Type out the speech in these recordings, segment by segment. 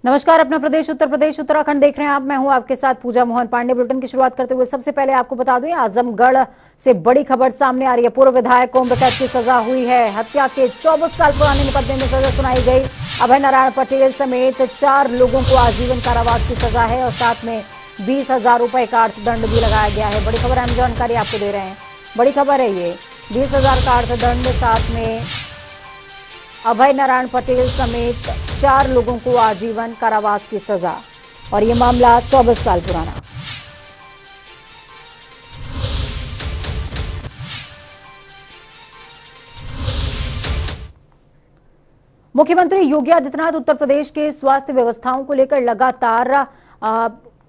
नमस्कार, अपना प्रदेश उत्तर प्रदेश उत्तराखंड देख रहे हैं आप। मैं हूं आपके साथ पूजा मोहन पांडे। बुलेटिन की शुरुआत करते हुए सबसे पहले आपको बता दूं, आजमगढ़ से बड़ी खबर सामने आ रही है। पूर्व विधायक को उम्र कैद की सजा हुई है। हत्या के 24 साल पुराने मुकदमे में सजा सुनाई गई। अभय नारायण पटेल समेत 4 लोगों को आजीवन कारावास की सजा है और साथ में 20,000 रुपए का अर्थदंड भी लगाया गया है। बड़ी खबर, अहम जानकारी आपको दे रहे हैं। बड़ी खबर है ये, 20,000 का अर्थदंड, साथ में अभय नारायण पटेल समेत 4 लोगों को आजीवन कारावास की सजा और ये मामला 24 साल पुराना। मुख्यमंत्री योगी आदित्यनाथ उत्तर प्रदेश के स्वास्थ्य व्यवस्थाओं को लेकर लगातार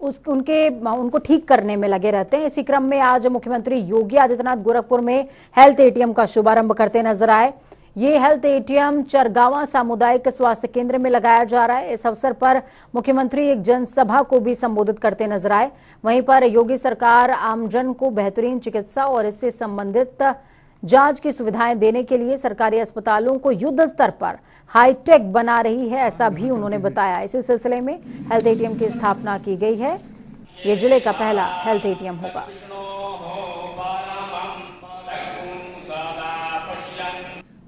उनको ठीक करने में लगे रहते हैं। इसी क्रम में आज मुख्यमंत्री योगी आदित्यनाथ गोरखपुर में हेल्थ एटीएम का शुभारंभ करते नजर आए। ये हेल्थ एटीएम चरगावा सामुदायिक स्वास्थ्य केंद्र में लगाया जा रहा है। इस अवसर पर मुख्यमंत्री एक जनसभा को भी संबोधित करते नजर आए। वहीं पर योगी सरकार आमजन को बेहतरीन चिकित्सा और इससे संबंधित जांच की सुविधाएं देने के लिए सरकारी अस्पतालों को युद्ध स्तर पर हाईटेक बना रही है, ऐसा भी उन्होंने बताया। इसी सिलसिले में हेल्थ एटीएम की स्थापना की गई है। ये जिले का पहला हेल्थ एटीएम होगा।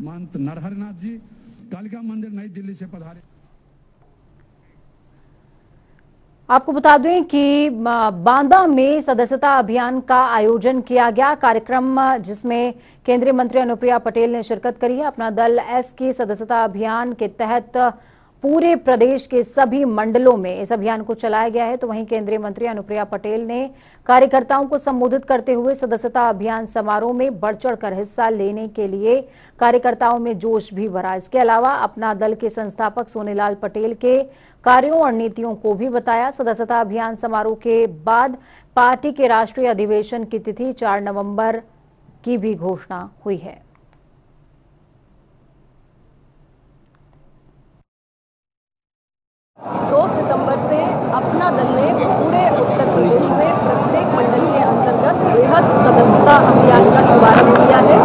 महंत नरहरनाथ जी कालिका मंदिर नई दिल्ली से पधारे। आपको बता दें कि बांदा में सदस्यता अभियान का आयोजन किया गया। कार्यक्रम जिसमें केंद्रीय मंत्री अनुप्रिया पटेल ने शिरकत करी है। अपना दल एस के सदस्यता अभियान के तहत पूरे प्रदेश के सभी मंडलों में इस अभियान को चलाया गया है। तो वहीं केंद्रीय मंत्री अनुप्रिया पटेल ने कार्यकर्ताओं को संबोधित करते हुए सदस्यता अभियान समारोह में बढ़ चढ़कर हिस्सा लेने के लिए कार्यकर्ताओं में जोश भी भरा। इसके अलावा अपना दल के संस्थापक सोनेलाल पटेल के कार्यों और नीतियों को भी बताया। सदस्यता अभियान समारोह के बाद पार्टी के राष्ट्रीय अधिवेशन की तिथि 4 नवंबर की भी घोषणा हुई है। सितंबर से अपना दल ने पूरे उत्तर प्रदेश में प्रत्येक मंडल के अंतर्गत बृहद सदस्यता अभियान का शुभारंभ किया है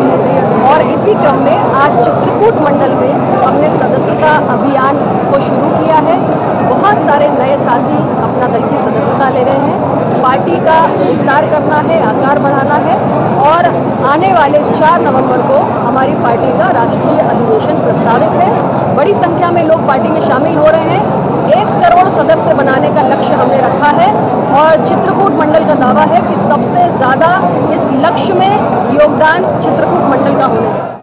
और इसी क्रम में आज चित्रकूट मंडल में हमने सदस्यता अभियान को शुरू किया है। बहुत सारे नए साथी अपना दल की सदस्यता ले रहे हैं। पार्टी का विस्तार करना है, आकार बढ़ाना है और आने वाले 4 नवंबर को हमारी पार्टी का राष्ट्रीय अधिवेशन प्रस्तावित है। बड़ी संख्या में लोग पार्टी में शामिल हो रहे हैं। 1 करोड़ सदस्य बनाने का लक्ष्य हमने रखा है और चित्रकूट मंडल का दावा है कि सबसे ज्यादा इस लक्ष्य में योगदान चित्रकूट मंडल का होने वाला है।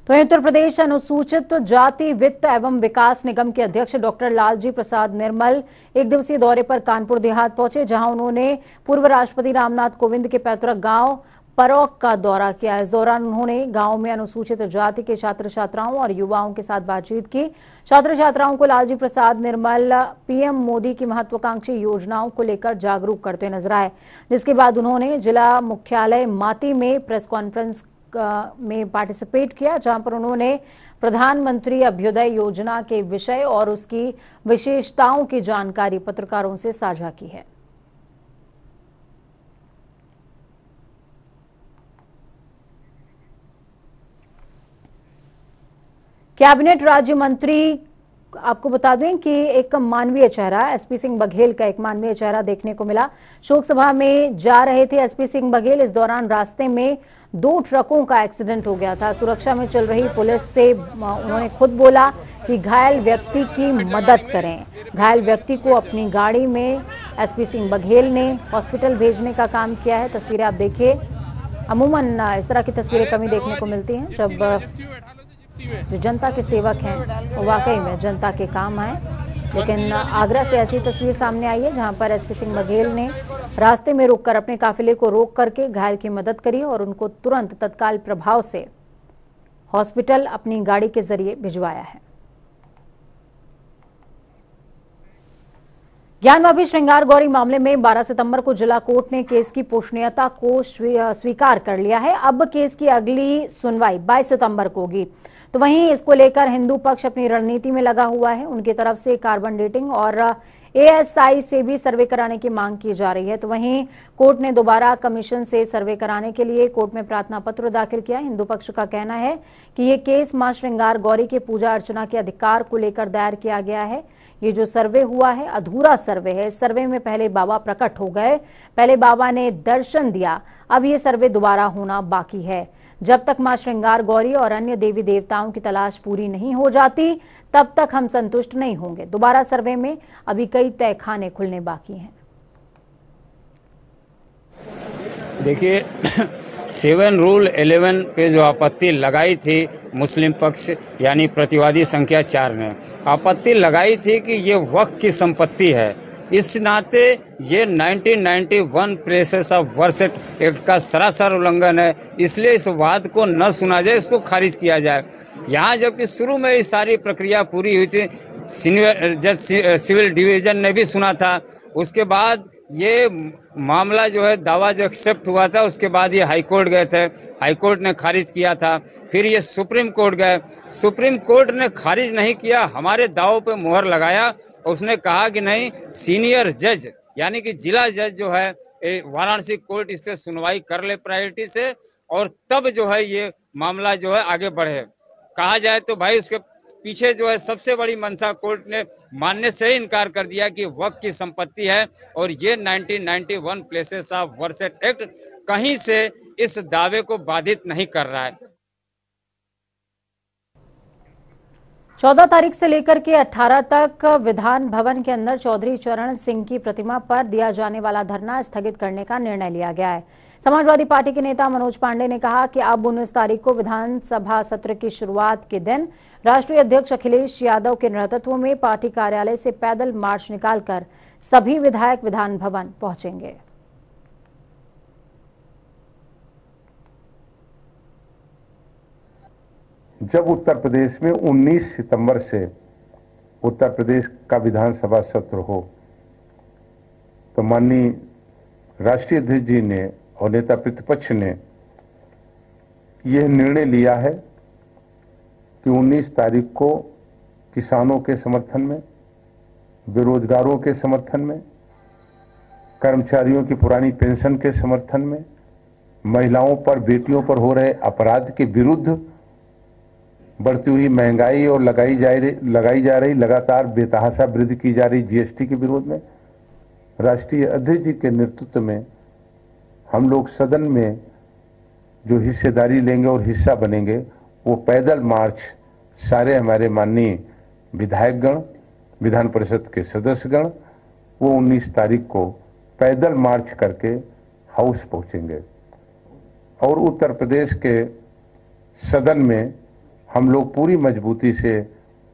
तो उत्तर प्रदेश अनुसूचित जाति वित्त एवं विकास निगम के अध्यक्ष डॉक्टर लालजी प्रसाद निर्मल एक दिवसीय दौरे पर कानपुर देहात पहुंचे, जहां उन्होंने पूर्व राष्ट्रपति रामनाथ कोविंद के पैतृक गांव परौक का दौरा किया। इस दौरान उन्होंने गांव में अनुसूचित जाति के छात्र छात्राओं और युवाओं के साथ बातचीत की। छात्र छात्राओं को लालजी प्रसाद निर्मल पीएम मोदी की महत्वाकांक्षी योजनाओं को लेकर जागरूक करते नजर आए, जिसके बाद उन्होंने जिला मुख्यालय माती में प्रेस कॉन्फ्रेंस में पार्टिसिपेट किया, जहां पर उन्होंने प्रधानमंत्री अभ्युदय योजना के विषय और उसकी विशेषताओं की जानकारी पत्रकारों से साझा की है। कैबिनेट राज्य मंत्री, आपको बता दें कि एक मानवीय चेहरा, एसपी सिंह बघेल का एक मानवीय चेहरा देखने को मिला। शोक सभा में जा रहे थे एसपी सिंह बघेल। इस दौरान रास्ते में 2 ट्रकों का एक्सीडेंट हो गया था। सुरक्षा में चल रही पुलिस से उन्होंने खुद बोला कि घायल व्यक्ति की मदद करें। घायल व्यक्ति को अपनी गाड़ी में एसपी सिंह बघेल ने हॉस्पिटल भेजने का काम किया है। तस्वीरें आप देखिए। अमूमन इस तरह की तस्वीरें कमी देखने को मिलती हैं जब जो जनता के सेवक हैं वो वाकई में जनता के काम आए। लेकिन आगरा से ऐसी तस्वीर सामने आई है जहां पर एसपी सिंह बघेल ने रास्ते में रुककर अपने काफिले को रोक करके घायल की मदद करी और उनको तुरंत तत्काल प्रभाव से हॉस्पिटल अपनी गाड़ी के जरिए भिजवाया है। ज्ञानवापी श्रृंगार गौरी मामले में 12 सितंबर को जिला कोर्ट ने केस की पोषणीयता को स्वीकार कर लिया है। अब केस की अगली सुनवाई 22 सितंबर को होगी। तो वहीं इसको लेकर हिंदू पक्ष अपनी रणनीति में लगा हुआ है। उनकी तरफ से कार्बन डेटिंग और एएसआई से भी सर्वे कराने की मांग की जा रही है। तो वहीं कोर्ट ने दोबारा कमीशन से सर्वे कराने के लिए कोर्ट में प्रार्थना पत्र दाखिल किया। हिंदू पक्ष का कहना है कि ये केस मां श्रृंगार गौरी के पूजा अर्चना के अधिकार को लेकर दायर किया गया है। ये जो सर्वे हुआ है अधूरा सर्वे है। इस सर्वे में पहले बाबा प्रकट हो गए, पहले बाबा ने दर्शन दिया, अब ये सर्वे दोबारा होना बाकी है। जब तक मां श्रृंगार गौरी और अन्य देवी देवताओं की तलाश पूरी नहीं हो जाती तब तक हम संतुष्ट नहीं होंगे। दोबारा सर्वे में अभी कई तहखाने खुलने बाकी हैं। देखिए 7 रूल 11 पे जो आपत्ति लगाई थी मुस्लिम पक्ष यानी प्रतिवादी संख्या 4 ने आपत्ति लगाई थी कि ये वक्फ की संपत्ति है, इस नाते ये 1991 प्लेसेस ऑफ वर्शिप एक्ट का सरासर उल्लंघन है, इसलिए इस वाद को न सुना जाए, इसको खारिज किया जाए। यहाँ जबकि शुरू में ये सारी प्रक्रिया पूरी हुई थी, सीनियर जज सिविल डिवीजन ने भी सुना था, उसके बाद ये मामला जो है दावा जो एक्सेप्ट हुआ था उसके बाद ये हाई कोर्ट गए थे, हाई कोर्ट ने खारिज किया था, फिर ये सुप्रीम कोर्ट गए, सुप्रीम कोर्ट ने खारिज नहीं किया, हमारे दावों पे मुहर लगाया। उसने कहा कि नहीं, सीनियर जज यानी कि जिला जज जो है वाराणसी कोर्ट इस पे सुनवाई कर ले प्रायोरिटी से, और तब जो है ये मामला जो है आगे बढ़े। कहा जाए तो भाई उसके पीछे जो है सबसे बड़ी मंशा कोर्ट ने मानने से ही इनकार कर दिया कि वक्फ की संपत्ति है, और ये 1991 प्लेसेस ऑफ वर्शिप एक्ट कहीं से इस दावे को बाधित नहीं कर रहा है। 14 तारीख से लेकर के 18 तक विधान भवन के अंदर चौधरी चरण सिंह की प्रतिमा पर दिया जाने वाला धरना स्थगित करने का निर्णय लिया गया है। समाजवादी पार्टी के नेता मनोज पांडे ने कहा कि अब 19 तारीख को विधानसभा सत्र की शुरुआत के दिन राष्ट्रीय अध्यक्ष अखिलेश यादव के नेतृत्व में पार्टी कार्यालय से पैदल मार्च निकालकर सभी विधायक विधान भवन पहुंचेंगे। जब उत्तर प्रदेश में 19 सितंबर से उत्तर प्रदेश का विधानसभा सत्र हो तो माननीय राष्ट्रीय अध्यक्ष जी ने और नेता प्रतिपक्ष ने यह निर्णय लिया है कि 19 तारीख को किसानों के समर्थन में, बेरोजगारों के समर्थन में, कर्मचारियों की पुरानी पेंशन के समर्थन में, महिलाओं पर, बेटियों पर हो रहे अपराध के विरुद्ध, बढ़ती हुई महंगाई और लगाई जा रही लगातार बेतहाशा वृद्धि की जा रही जीएसटी के विरोध में राष्ट्रीय अध्यक्ष जी के नेतृत्व में हम लोग सदन में जो हिस्सेदारी लेंगे और हिस्सा बनेंगे, वो पैदल मार्च सारे हमारे माननीय विधायकगण, विधान परिषद के सदस्यगण, वो 19 तारीख को पैदल मार्च करके हाउस पहुंचेंगे। और उत्तर प्रदेश के सदन में हम लोग पूरी मजबूती से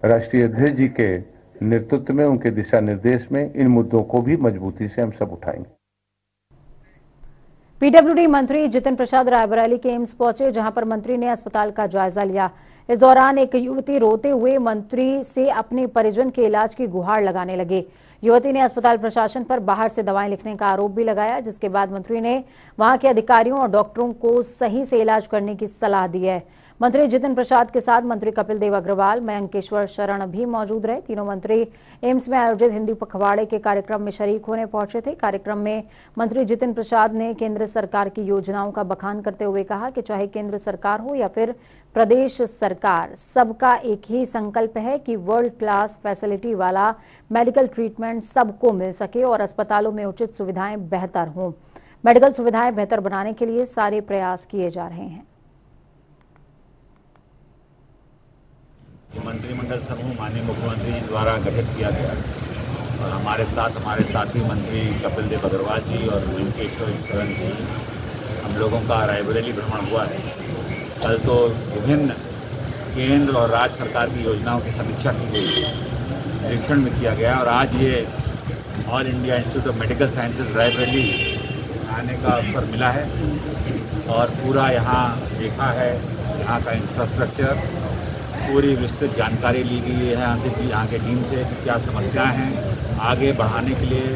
राष्ट्रीय अध्यक्ष जी के नेतृत्व में, उनके दिशा निर्देश में इन मुद्दों को भी मजबूती से हम सब उठाएंगे। पीडब्ल्यूडी मंत्री जितिन प्रसाद रायबरेली के एम्स पहुंचे, जहां पर मंत्री ने अस्पताल का जायजा लिया। इस दौरान एक युवती रोते हुए मंत्री से अपने परिजन के इलाज की गुहार लगाने लगी। युवती ने अस्पताल प्रशासन पर बाहर से दवाएं लिखने का आरोप भी लगाया, जिसके बाद मंत्री ने वहां के अधिकारियों और डॉक्टरों को सही से इलाज करने की सलाह दी है। मंत्री जितिन प्रसाद के साथ मंत्री कपिल देव अग्रवाल, मयंकेश्वर शरण भी मौजूद रहे। तीनों मंत्री एम्स में आयोजित हिंदी पखवाड़े के कार्यक्रम में शरीक होने पहुंचे थे। कार्यक्रम में मंत्री जितिन प्रसाद ने केंद्र सरकार की योजनाओं का बखान करते हुए कहा कि चाहे केंद्र सरकार हो या फिर प्रदेश सरकार, सबका एक ही संकल्प है कि वर्ल्ड क्लास फैसिलिटी वाला मेडिकल ट्रीटमेंट सबको मिल सके और अस्पतालों में उचित सुविधाएं बेहतर हों। मेडिकल सुविधाएं बेहतर बनाने के लिए सारे प्रयास किए जा रहे हैं। मंत्रिमंडल समूह माननीय मुख्यमंत्री जी द्वारा गठित किया गया और हमारे साथी मंत्री कपिल देव अग्रवाल जी और मयंकेश्वर शरण जी, हम लोगों का रायबरेली भ्रमण हुआ है। कल तो विभिन्न केंद्र और राज्य सरकार की योजनाओं की समीक्षा की गई, निरीक्षण में किया गया, और आज ये all India institute of medical sciences Raebareli आने का अवसर मिला है और पूरा यहाँ देखा है, यहाँ का इंफ्रास्ट्रक्चर, पूरी विस्तृत जानकारी ली गई है यहाँ के टीम से कि क्या समस्याएं हैं, आगे बढ़ाने के लिए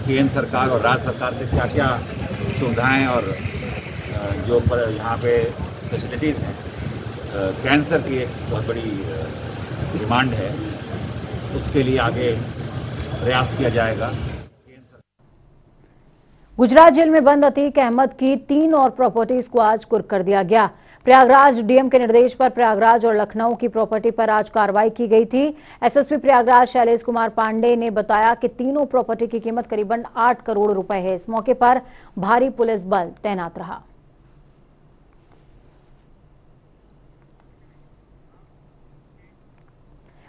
केंद्र सरकार और राज्य सरकार से क्या क्या सुविधाएं और जो पर यहाँ पे फैसिलिटीज़ हैं। कैंसर की एक बहुत बड़ी डिमांड है, उसके लिए आगे प्रयास किया जाएगा। गुजरात जेल में बंद अतीक अहमद की 3 और प्रॉपर्टीज को आज कुर्क कर दिया गया। प्रयागराज डीएम के निर्देश पर प्रयागराज और लखनऊ की प्रॉपर्टी पर आज कार्रवाई की गई थी। एसएसपी प्रयागराज शैलेश कुमार पांडे ने बताया कि तीनों प्रॉपर्टी की कीमत करीबन 8 करोड़ रुपए है। इस मौके पर भारी पुलिस बल तैनात रहा।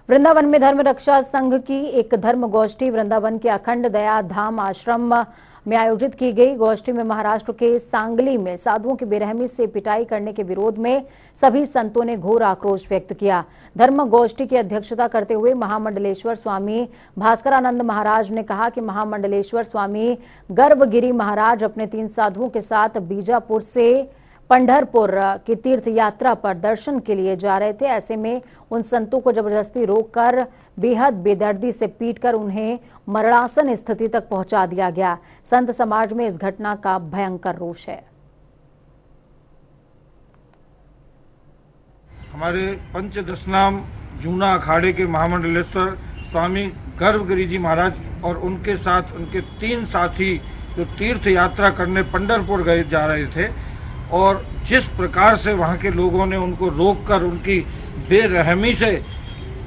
वृंदावन में धर्म रक्षा संघ की एक धर्म गोष्ठी वृंदावन के अखंड दया धाम आश्रम में आयोजित की गई। गोष्ठी में महाराष्ट्र के सांगली में साधुओं की बेरहमी से पिटाई करने के विरोध में सभी संतों ने घोर आक्रोश व्यक्त किया। धर्म गोष्ठी की अध्यक्षता करते हुए महामंडलेश्वर स्वामी भास्करानंद महाराज ने कहा कि महामंडलेश्वर स्वामी गर्भगिरी महाराज अपने 3 साधुओं के साथ बीजापुर से पंढरपुर की तीर्थ यात्रा पर दर्शन के लिए जा रहे थे। ऐसे में उन संतों को जबरदस्ती रोककर बेहद बेदर्दी से पीटकर उन्हें मरणासन स्थिति तक पहुंचा दिया गया। संत समाज में इस घटना का भयंकर रोष है। हमारे पंचदशनाम जूना अखाड़े के महामंडलेश्वर स्वामी गर्भगिरी जी महाराज और उनके साथ उनके 3 साथी जो तीर्थ यात्रा करने पंढरपुर गए जा रहे थे और जिस प्रकार से वहाँ के लोगों ने उनको रोककर उनकी बेरहमी से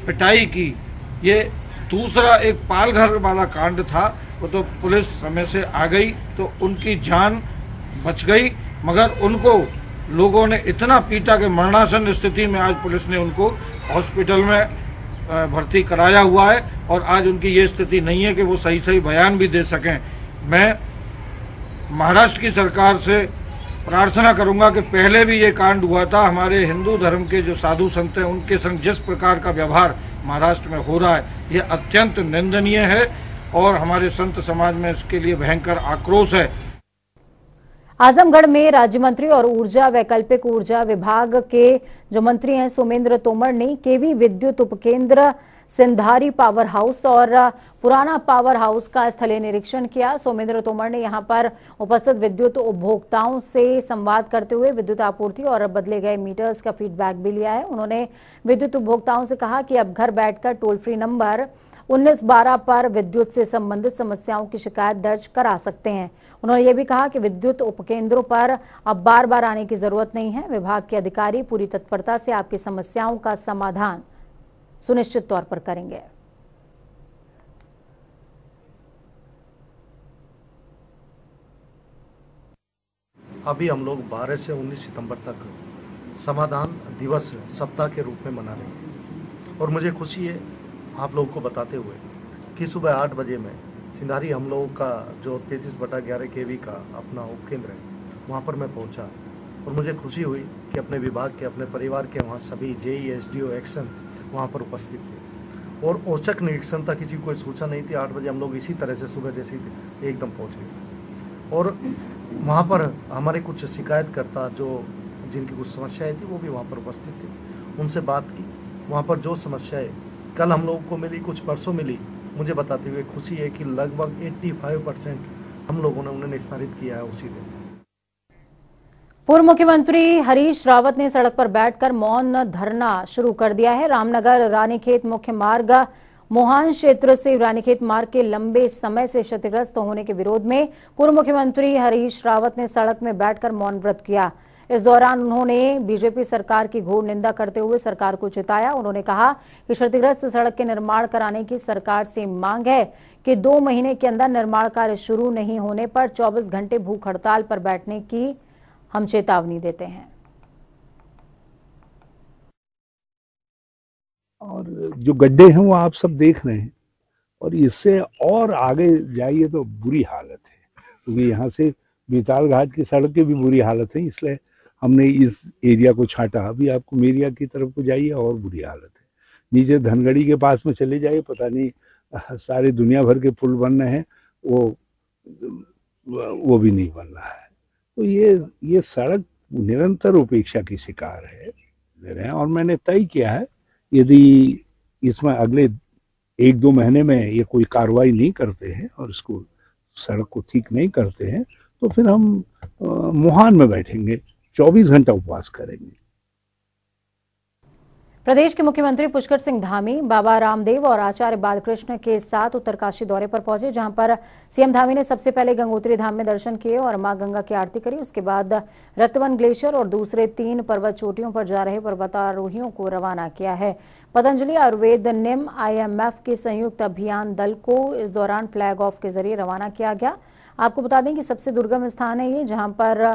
पिटाई की, ये दूसरा एक पालघर वाला कांड था। वो तो पुलिस समय से आ गई तो उनकी जान बच गई, मगर उनको लोगों ने इतना पीटा कि मरणासन स्थिति में आज पुलिस ने उनको हॉस्पिटल में भर्ती कराया हुआ है और आज उनकी ये स्थिति नहीं है कि वो सही बयान भी दे सकें। मैं महाराष्ट्र की सरकार से प्रार्थना करूंगा कि पहले भी ये कांड हुआ था, हमारे हिंदू धर्म के जो साधु संत हैं उनके संग जिस प्रकार का व्यवहार महाराष्ट्र में हो रहा है ये अत्यंत निंदनीय है और हमारे संत समाज में इसके लिए भयंकर आक्रोश है। आजमगढ़ में राज्य मंत्री और ऊर्जा वैकल्पिक ऊर्जा विभाग के जो मंत्री हैं सोमेंद्र तोमर ने केवी विद्युत उपकेंद्र सिंधारी पावर हाउस और पुराना पावर हाउस का स्थलीय निरीक्षण किया। सोमेंद्र तोमर ने यहां पर उपस्थित विद्युत उपभोक्ताओं से संवाद करते हुए विद्युत आपूर्ति और बदले गए मीटर्स का फीडबैक भी लिया है। उन्होंने विद्युत उपभोक्ताओं से कहा कि अब घर बैठकर टोल फ्री नंबर 1912 पर विद्युत से संबंधित समस्याओं की शिकायत दर्ज करा सकते हैं। उन्होंने ये भी कहा कि विद्युत उपकेंद्रों पर अब बार आने की जरूरत नहीं है। विभाग के अधिकारी पूरी तत्परता से आपकी समस्याओं का समाधान सुनिश्चित तौर पर करेंगे। अभी हम लोग 12 से 19 सितंबर तक समाधान दिवस सप्ताह के रूप में मना रहे हैं और मुझे खुशी है आप लोगों को बताते हुए कि सुबह 8 बजे में सिंधारी हम लोगों का जो 33/11 केवी का अपना उपकेंद्र है वहाँ पर मैं पहुँचा और मुझे खुशी हुई कि अपने विभाग के अपने परिवार के वहाँ सभी जेई एसडीओ एक्शन वहाँ पर उपस्थित थे और औचक निरीक्षण था, किसी को कोई सूचना नहीं थी। 8 बजे हम लोग इसी तरह से सुबह जैसी एकदम पहुँच गए और वहाँ पर हमारे कुछ शिकायतकर्ता जो जिनकी कुछ समस्याएं थी वो भी वहाँ पर उपस्थित थे। उनसे बात की, वहाँ पर जो समस्याएं कल हम लोगों को मिली, कुछ परसों मिली, मुझे बताते हुए खुशी है कि लगभग 85% हम लोगों ने उन्हें निस्तारित किया है उसी दिन। पूर्व मुख्यमंत्री हरीश रावत ने सड़क पर बैठकर मौन धरना शुरू कर दिया है। रामनगर रानीखेत मुख्य मार्ग मोहान क्षेत्र से रानीखेत मार्ग के लंबे समय से क्षतिग्रस्त होने के विरोध में पूर्व मुख्यमंत्री हरीश रावत ने सड़क में बैठकर मौन व्रत किया। इस दौरान उन्होंने बीजेपी सरकार की घोर निंदा करते हुए सरकार को चिताया। उन्होंने कहा कि क्षतिग्रस्त सड़क के निर्माण कराने की सरकार से मांग है कि 2 महीने के अंदर निर्माण कार्य शुरू नहीं होने पर 24 घंटे भूख हड़ताल पर बैठने की हम चेतावनी देते हैं। और जो गड्ढे हैं वो आप सब देख रहे हैं और इससे और आगे जाइए तो बुरी हालत है, क्योंकि यहाँ से बेताल घाट की सड़क की भी बुरी हालत है, इसलिए हमने इस एरिया को छांटा। अभी आप कुमेरिया की तरफ को जाइए और बुरी हालत है। नीचे धनगढ़ी के पास में चले जाइए, पता नहीं सारे दुनिया भर के पुल बन रहे हैं, वो भी नहीं बन रहा है। तो ये सड़क निरंतर उपेक्षा की शिकार है और मैंने तय किया है यदि इसमें अगले 1-2 महीने में ये कोई कार्रवाई नहीं करते हैं और इसको सड़क को ठीक नहीं करते हैं तो फिर हम मोहान में बैठेंगे, 24 घंटा उपवास करेंगे। प्रदेश के मुख्यमंत्री पुष्कर सिंह धामी बाबा रामदेव और आचार्य बालकृष्ण के साथ उत्तरकाशी दौरे पर पहुंचे, जहां पर सीएम धामी ने सबसे पहले गंगोत्री धाम में दर्शन किए और मां गंगा की आरती करी। उसके बाद रक्तवन ग्लेशियर और दूसरे 3 पर्वत चोटियों पर जा रहे पर्वतारोहियों को रवाना किया है। पतंजलि आयुर्वेद निम IMF के संयुक्त अभियान दल को इस दौरान फ्लैग ऑफ के जरिए रवाना किया गया। आपको बता दें कि सबसे दुर्गम स्थान है ये, जहां पर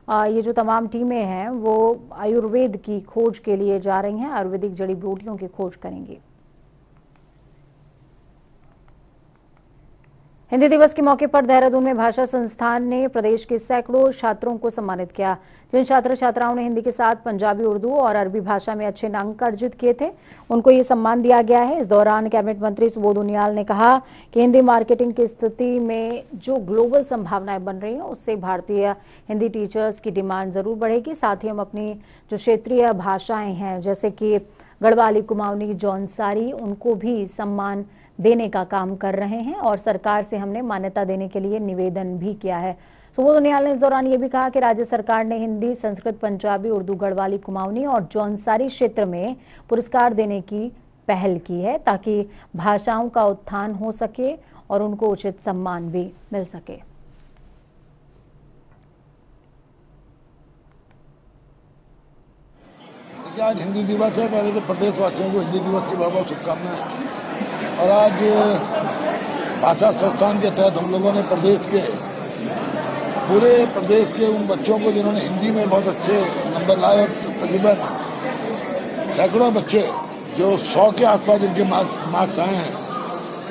ये जो तमाम टीमें हैं वो आयुर्वेद की खोज के लिए जा रही हैं, आयुर्वेदिक जड़ी बूटियों की खोज करेंगी। हिंदी दिवस के मौके पर देहरादून में भाषा संस्थान ने प्रदेश के सैकड़ों छात्रों को सम्मानित किया। जिन छात्र छात्राओं ने हिंदी के साथ पंजाबी, उर्दू और अरबी भाषा में अच्छे अंक अर्जित किए थे, उनको ये सम्मान दिया गया है। इस दौरान कैबिनेट मंत्री सुबोध उनियाल ने कहा कि हिंदी मार्केटिंग की स्थिति में जो ग्लोबल संभावनाएं बन रही हैं, उससे भारतीय हिंदी टीचर्स की डिमांड जरूर बढ़ेगी। साथ ही हम अपनी जो क्षेत्रीय भाषाएं हैं, जैसे कि गढ़वाली, कुमाऊनी, जौनसारी, उनको भी सम्मान देने का काम कर रहे हैं और सरकार से हमने मान्यता देने के लिए निवेदन भी किया है। सुबोध उनियाल ने इस दौरान ये भी कहा कि राज्य सरकार ने हिंदी, संस्कृत, पंजाबी, उर्दू, गढ़वाली, कुमाऊनी और जौनसारी क्षेत्र में पुरस्कार देने की पहल की है, ताकि भाषाओं का उत्थान हो सके और उनको उचित सम्मान भी मिल सके। आज हिंदी दिवस है। पहले तो प्रदेशवासियों को हिंदी दिवस की बहुत बहुत शुभकामनाएं। और आज भाषा संस्थान के तहत हम लोगों ने पूरे प्रदेश के उन बच्चों को जिन्होंने हिंदी में बहुत अच्छे नंबर लाए, और तकरीबन सैकड़ों बच्चे जो 100 के आसपास जिनके मार्क्स आए हैं,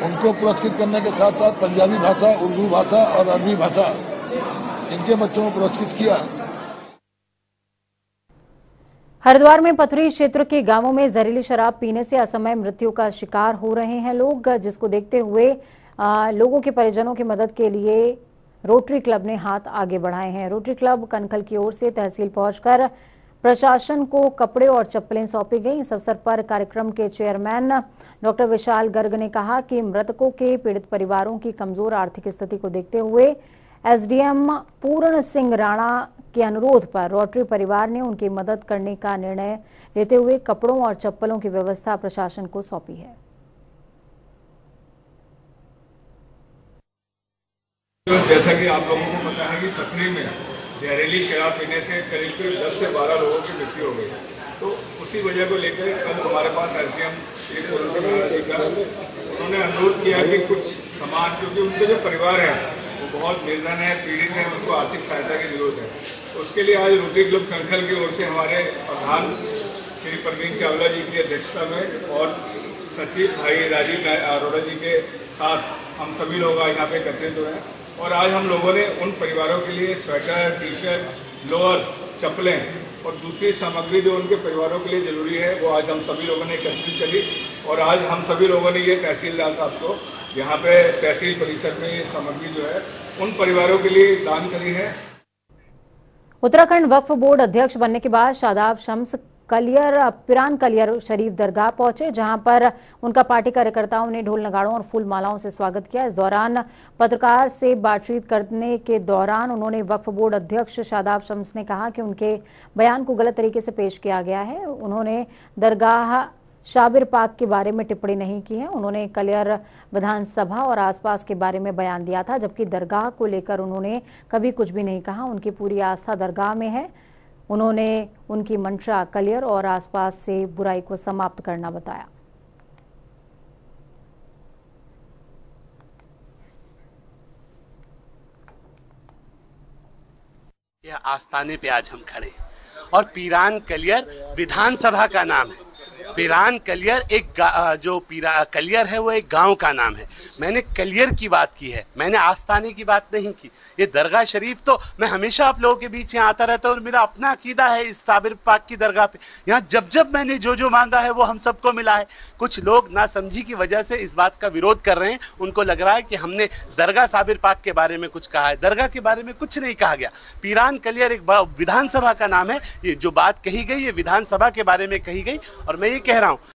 उनको पुरस्कृत करने के साथ साथ पंजाबी भाषा, उर्दू भाषा और अरबी भाषा, इनके बच्चों को पुरस्कृत किया। हरिद्वार में पथरी क्षेत्र के गांवों में जहरीली शराब पीने से असमय मृत्यु का शिकार हो रहे हैं लोग, जिसको देखते हुए लोगों के परिजनों की मदद के लिए रोटरी क्लब ने हाथ आगे बढ़ाए हैं। रोटरी क्लब कनखल की ओर से तहसील पहुंचकर प्रशासन को कपड़े और चप्पलें सौंपी गई। इस अवसर पर कार्यक्रम के चेयरमैन डॉक्टर विशाल गर्ग ने कहा कि मृतकों के पीड़ित परिवारों की कमजोर आर्थिक स्थिति को देखते हुए एसडीएम पूर्ण सिंह राणा के अनुरोध पर रोटरी परिवार ने उनकी मदद करने का निर्णय लेते हुए कपड़ों और चप्पलों की व्यवस्था प्रशासन को सौंपी है। जैसा कि आप लोगों को पता है कि पथरी में जहरीली शराब पीने से करीब 10 से 12 लोगों की मृत्यु हो गई, तो उसी वजह को लेकर कल हमारे पास एसडीएम श्री पूर्ण सिंह राणा जी का उन्होंने अनुरोध किया कि कुछ सामान, क्योंकि उनके जो परिवार है वो बहुत निर्धन है, पीड़ित है, उनको आर्थिक सहायता की जरूरत है। उसके लिए आज रोटरी क्लब कनखल की ओर से हमारे प्रधान श्री परवीन चावला जी की अध्यक्षता में और सचिव भाई राजीव अरोड़ा जी के साथ हम सभी लोग आज यहाँ पे एकत्रित हुए हैं और आज हम लोगों ने उन परिवारों के लिए स्वेटर, टी शर्ट, लोअर, चप्पलें और दूसरी सामग्री जो उनके परिवारों के लिए जरूरी है वो आज हम सभी लोगों ने एकत्रित करी और आज हम सभी लोगों ने ये तहसीलदार साहब को यहाँ पे तहसील परिसर में ये सामग्री जो है उन परिवारों के लिए दान करी है। उत्तराखंड वक्फ बोर्ड अध्यक्ष बनने के बाद शादाब शम्स पिरान कलियर शरीफ दरगाह पहुंचे, जहां पर उनका पार्टी कार्यकर्ताओं ने ढोल नगाड़ों और फूल मालाओं से स्वागत किया। इस दौरान पत्रकार से बातचीत करने के दौरान उन्होंने वक्फ बोर्ड अध्यक्ष शादाब शम्स ने कहा कि उनके बयान को गलत तरीके से पेश किया गया है। उन्होंने दरगाह शाबिर पाक के बारे में टिप्पणी नहीं की है। उन्होंने कलियर विधानसभा और आसपास के बारे में बयान दिया था, जबकि दरगाह को लेकर उन्होंने कभी कुछ भी नहीं कहा। उनकी पूरी आस्था दरगाह में है। उन्होंने उनकी मंशा कलियर और आसपास से बुराई को समाप्त करना बताया। यह आस्थाने पे आज हम खड़े और पिरान कलियर विधानसभा का नाम है। पिरान कलियर कलियर है वो एक गांव का नाम है। मैंने कलियर की बात की है, मैंने आस्थाने की बात नहीं की। ये दरगाह शरीफ तो मैं हमेशा आप लोगों के बीच यहाँ आता रहता हूँ और मेरा अपना अकीदा है इस साबिर पाक की दरगाह पे। यहाँ जब जब मैंने जो मांगा है वो हम सबको मिला है। कुछ लोग नासमझी की वजह से इस बात का विरोध कर रहे हैं। उनको लग रहा है कि हमने दरगाह साबिर पाक के बारे में कुछ कहा है। दरगाह के बारे में कुछ नहीं कहा गया। पिरान कलियर एक विधानसभा का नाम है। ये जो बात कही गई ये विधानसभा के बारे में कही गई और मैं ये कह रहा हूँ